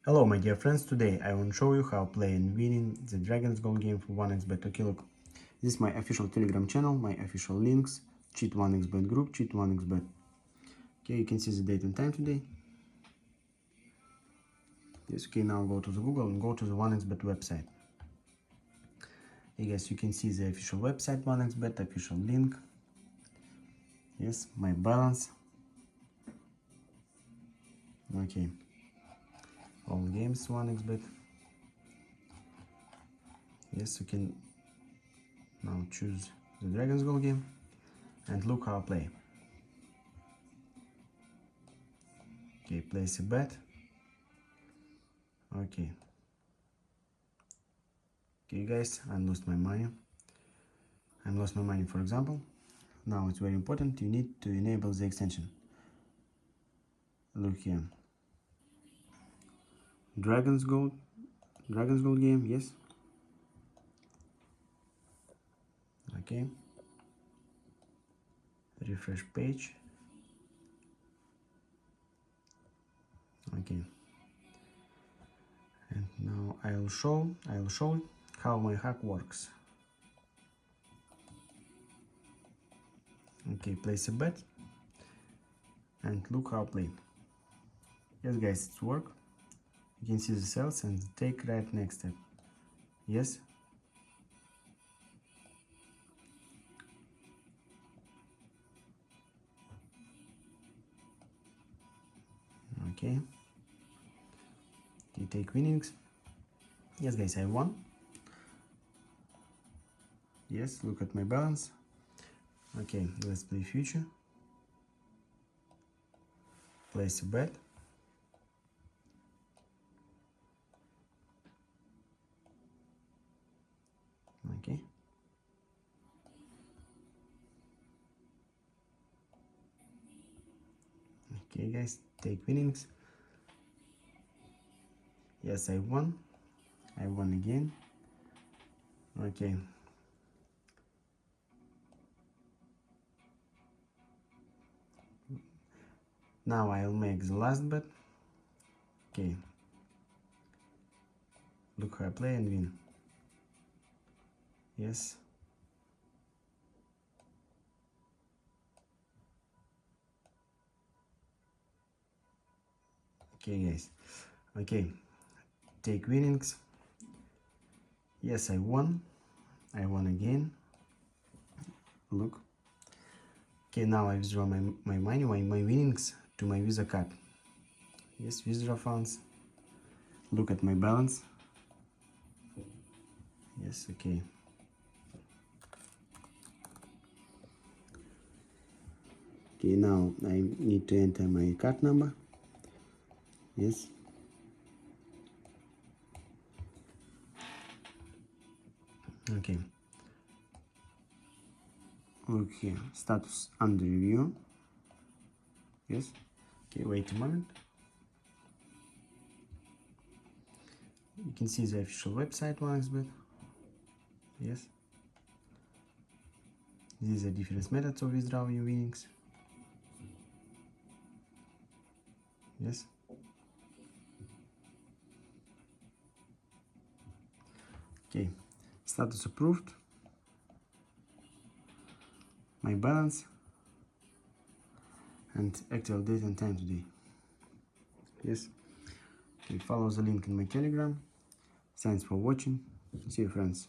Hello my dear friends, today I will show you how play and winning the Dragon's Gold game for 1xbet. Okay, look, this is my official Telegram channel, my official links, Cheat 1xbet group, Cheat 1xbet. Okay, you can see the date and time today. Yes, okay, now go to the Google and go to the 1xbet website. Okay guys, you can see the official website 1xbet, official link. Yes, my balance. Okay, all games 1xbet. Yes, you can now choose the Dragon's Gold game and look how I play. Okay, place a bet. Okay guys, I lost my money. For example. Now it's very important, you need to enable the extension. Look here, Dragon's Gold game, yes. Okay, refresh page. Okay, and now I'll show how my hack works. Okay, place a bet and look how I play. Yes guys, it's work. You can see the cells and take right next step. Yes. Okay, you take winnings. Yes guys, I won. Yes, look at my balance. Okay, let's play future. Place a bet. Okay, guys, take winnings. Yes, I won again. Okay, now I'll make the last bet. Okay, look how I play and win. Yes. Okay guys, okay, take winnings. Yes, I won again. Look. Okay, now I withdraw my money, my winnings to my Visa card. Yes, withdraw funds. Look at my balance. Yes, okay. Okay, now I need to enter my card number. Yes. Okay. Look here, status under review. Yes. Okay, wait a moment. You can see the official website 1xbet. Yes. These are different methods of withdrawing your winnings. Yes. Okay, status approved. My balance and actual date and time today. Yes. Okay, follow the link in my Telegram. Thanks for watching. See you friends.